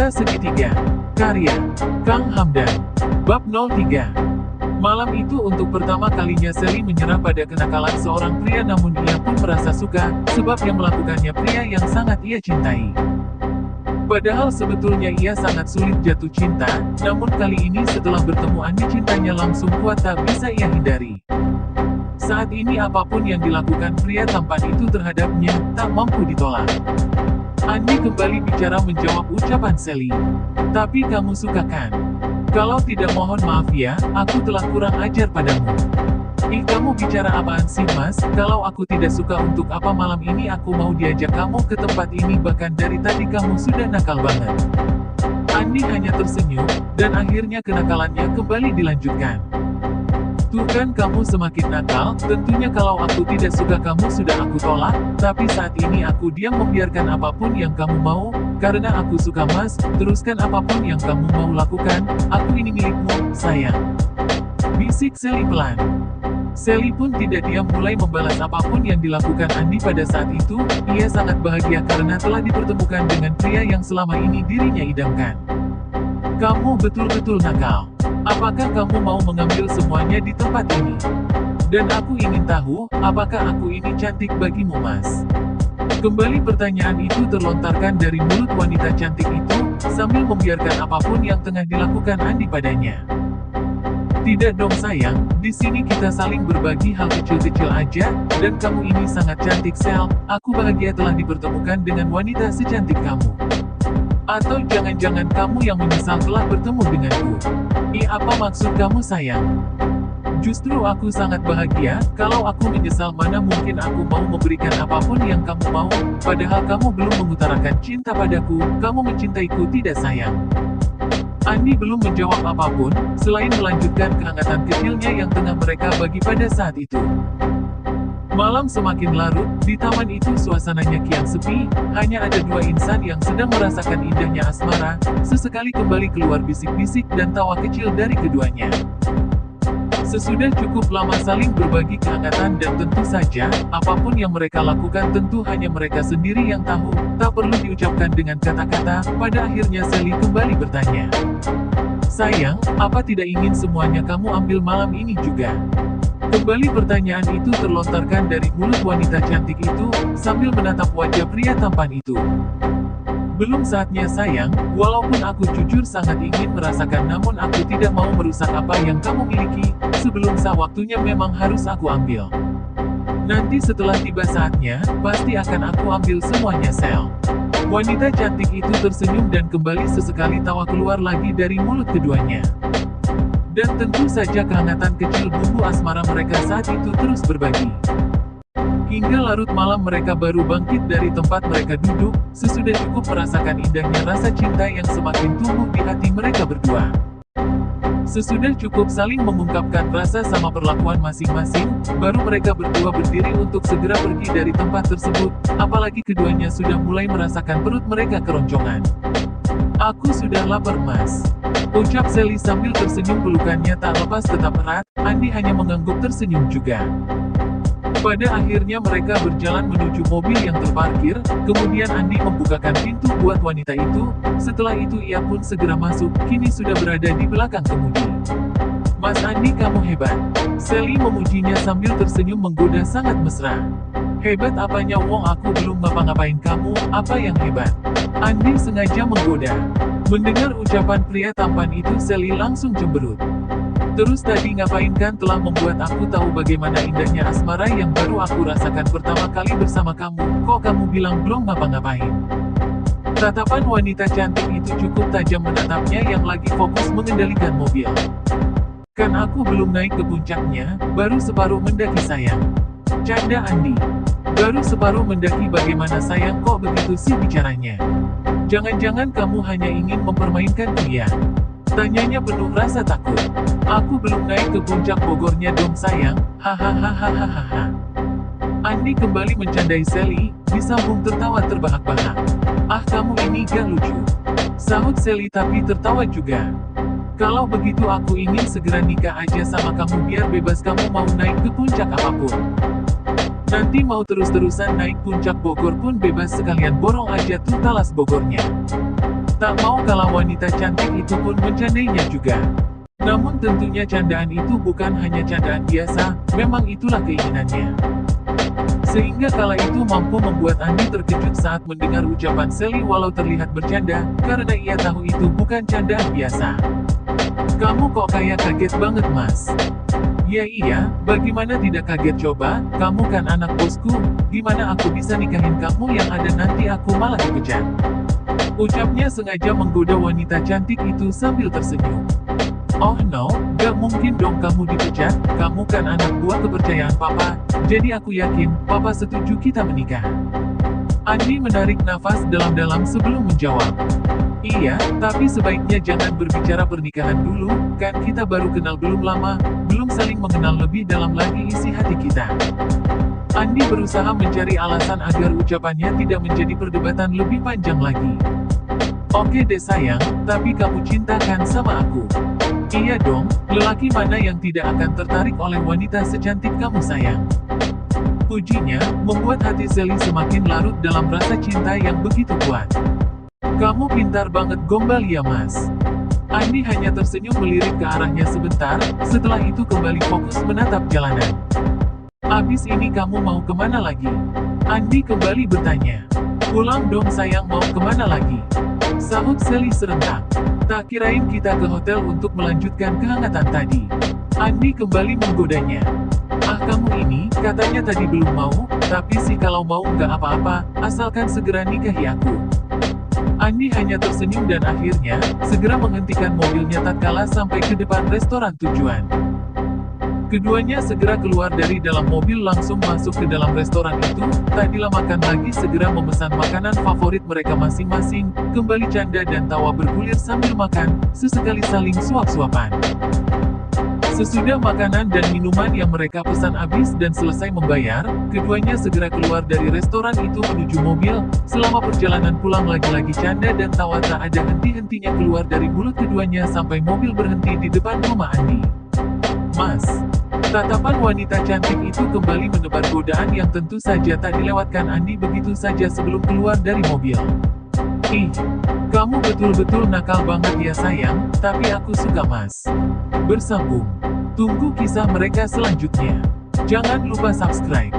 Cinta Segitiga. Karya Kang Hamdan. Bab 03. Malam itu untuk pertama kalinya Sally menyerah pada kenakalan seorang pria, namun ia pun merasa suka, sebab yang melakukannya pria yang sangat ia cintai. Padahal sebetulnya ia sangat sulit jatuh cinta, namun kali ini setelah bertemu Andi cintanya langsung kuat tak bisa ia hindari. Saat ini apapun yang dilakukan pria tampan itu terhadapnya, tak mampu ditolak. Andi kembali bicara menjawab ucapan Sally. Tapi kamu suka kan? Kalau tidak mohon maaf ya, aku telah kurang ajar padamu. Ih, kamu bicara apaan sih mas? Kalau aku tidak suka, untuk apa malam ini aku mau diajak kamu ke tempat ini? Bahkan dari tadi kamu sudah nakal banget. Andi hanya tersenyum, dan akhirnya kenakalannya kembali dilanjutkan. Tuh kan kamu semakin nakal, tentunya kalau aku tidak suka kamu sudah aku tolak, tapi saat ini aku diam membiarkan apapun yang kamu mau, karena aku suka mas, teruskan apapun yang kamu mau lakukan, aku ini milikmu, sayang. Bisik Sally pelan. Sally pun tidak diam mulai membalas apapun yang dilakukan Andi pada saat itu, ia sangat bahagia karena telah dipertemukan dengan pria yang selama ini dirinya idamkan. Kamu betul-betul nakal. Apakah kamu mau mengambil semuanya di tempat ini? Dan aku ingin tahu, apakah aku ini cantik bagimu mas? Kembali pertanyaan itu terlontarkan dari mulut wanita cantik itu, sambil membiarkan apapun yang tengah dilakukan Andi padanya. Tidak dong sayang, di sini kita saling berbagi hal kecil-kecil aja, dan kamu ini sangat cantik Sel, aku bahagia telah dipertemukan dengan wanita secantik kamu. Atau jangan-jangan kamu yang menyesal telah bertemu denganku? Apa maksud kamu sayang? Justru aku sangat bahagia, kalau aku menyesal mana mungkin aku mau memberikan apapun yang kamu mau, padahal kamu belum mengutarakan cinta padaku, kamu mencintaiku tidak sayang? Andi belum menjawab apapun, selain melanjutkan kehangatan kecilnya yang tengah mereka bagi pada saat itu. Malam semakin larut, di taman itu suasananya kian sepi, hanya ada dua insan yang sedang merasakan indahnya asmara, sesekali kembali keluar bisik-bisik dan tawa kecil dari keduanya. Sesudah cukup lama saling berbagi kehangatan dan tentu saja, apapun yang mereka lakukan tentu hanya mereka sendiri yang tahu, tak perlu diucapkan dengan kata-kata, pada akhirnya Sally kembali bertanya. Sayang, apa tidak ingin semuanya kamu ambil malam ini juga? Kembali pertanyaan itu terlontarkan dari mulut wanita cantik itu, sambil menatap wajah pria tampan itu. Belum saatnya sayang, walaupun aku jujur sangat ingin merasakan, namun aku tidak mau merusak apa yang kamu miliki, sebelum waktunya memang harus aku ambil. Nanti setelah tiba saatnya, pasti akan aku ambil semuanya Sel. Wanita cantik itu tersenyum dan kembali sesekali tawa keluar lagi dari mulut keduanya. Dan tentu saja kehangatan kecil bumbu asmara mereka saat itu terus berbagi. Hingga larut malam mereka baru bangkit dari tempat mereka duduk, sesudah cukup merasakan indahnya rasa cinta yang semakin tumbuh di hati mereka berdua. Sesudah cukup saling mengungkapkan rasa sama perlakuan masing-masing, baru mereka berdua berdiri untuk segera pergi dari tempat tersebut, apalagi keduanya sudah mulai merasakan perut mereka keroncongan. Aku sudah lapar mas, ucap Sally sambil tersenyum, pelukannya tak lepas tetap erat, Andi hanya mengangguk tersenyum juga. Pada akhirnya mereka berjalan menuju mobil yang terparkir, kemudian Andi membukakan pintu buat wanita itu, setelah itu ia pun segera masuk, kini sudah berada di belakang kemudi. Mas Andi kamu hebat, Sally memujinya sambil tersenyum menggoda sangat mesra. Hebat apanya wong aku belum ngapa-ngapain kamu, apa yang hebat? Andi sengaja menggoda. Mendengar ucapan pria tampan itu Sally langsung cemberut. Terus tadi ngapain kan telah membuat aku tahu bagaimana indahnya asmara yang baru aku rasakan pertama kali bersama kamu, kok kamu bilang belum ngapa-ngapain? Tatapan wanita cantik itu cukup tajam menatapnya yang lagi fokus mengendalikan mobil. Kan aku belum naik ke puncaknya, baru separuh mendaki sayang. Canda Andi. Baru separuh mendaki bagaimana sayang, kok begitu sih bicaranya? Jangan-jangan kamu hanya ingin mempermainkanku ya? Tanyanya penuh rasa takut. Aku belum naik ke puncak Bogornya dong sayang, hahaha. Andi kembali mencandai Sally, disambung tertawa terbahak-bahak. Ah kamu ini gak lucu, sahut Sally tapi tertawa juga. Kalau begitu aku ingin segera nikah aja sama kamu biar bebas, kamu mau naik ke puncak apapun. Nanti mau terus-terusan naik puncak Bogor pun bebas, sekalian borong aja tuh talas Bogornya. Tak mau kalah wanita cantik itu pun mencandainya juga. Namun tentunya candaan itu bukan hanya candaan biasa, memang itulah keinginannya. Sehingga kala itu mampu membuat Andi terkejut saat mendengar ucapan Sally walau terlihat bercanda, karena ia tahu itu bukan candaan biasa. Kamu kok kayak kaget banget mas? Ya iya, bagaimana tidak kaget coba, kamu kan anak bosku, gimana aku bisa nikahin kamu yang ada nanti aku malah dipecat. Ucapnya sengaja menggoda wanita cantik itu sambil tersenyum. Oh no, gak mungkin dong kamu dipecat, kamu kan anak buah kepercayaan papa, jadi aku yakin, papa setuju kita menikah. Andi menarik nafas dalam-dalam sebelum menjawab. Iya, tapi sebaiknya jangan berbicara pernikahan dulu, kan kita baru kenal belum lama, belum saling mengenal lebih dalam lagi isi hati kita. Andi berusaha mencari alasan agar ucapannya tidak menjadi perdebatan lebih panjang lagi. Oke deh sayang, tapi kamu cintakan sama aku. Iya dong, lelaki mana yang tidak akan tertarik oleh wanita secantik kamu sayang. Pujinya, membuat hati Sally semakin larut dalam rasa cinta yang begitu kuat. Kamu pintar banget gombal ya mas. Andi hanya tersenyum melirik ke arahnya sebentar, setelah itu kembali fokus menatap jalanan. Abis ini kamu mau kemana lagi? Andi kembali bertanya. Pulang dong sayang, mau kemana lagi? Sahut Sally serentak. Tak kirain kita ke hotel untuk melanjutkan kehangatan tadi. Andi kembali menggodanya. Ah kamu ini, katanya tadi belum mau, tapi sih kalau mau nggak apa-apa, asalkan segera nikahi aku. Andi hanya tersenyum dan akhirnya, segera menghentikan mobilnya tatkala sampai ke depan restoran tujuan. Keduanya segera keluar dari dalam mobil langsung masuk ke dalam restoran itu, tak dilamakan lagi segera memesan makanan favorit mereka masing-masing, kembali canda dan tawa bergulir sambil makan, sesekali saling suap-suapan. Sesudah makanan dan minuman yang mereka pesan habis dan selesai membayar, keduanya segera keluar dari restoran itu menuju mobil, selama perjalanan pulang lagi-lagi canda dan tawa tak ada henti-hentinya keluar dari mulut keduanya sampai mobil berhenti di depan rumah Andi. Mas. Tatapan wanita cantik itu kembali menebar godaan yang tentu saja tak dilewatkan Andi begitu saja sebelum keluar dari mobil. Ih, kamu betul-betul nakal banget ya sayang, tapi aku suka mas. Bersambung. Tunggu kisah mereka selanjutnya. Jangan lupa subscribe.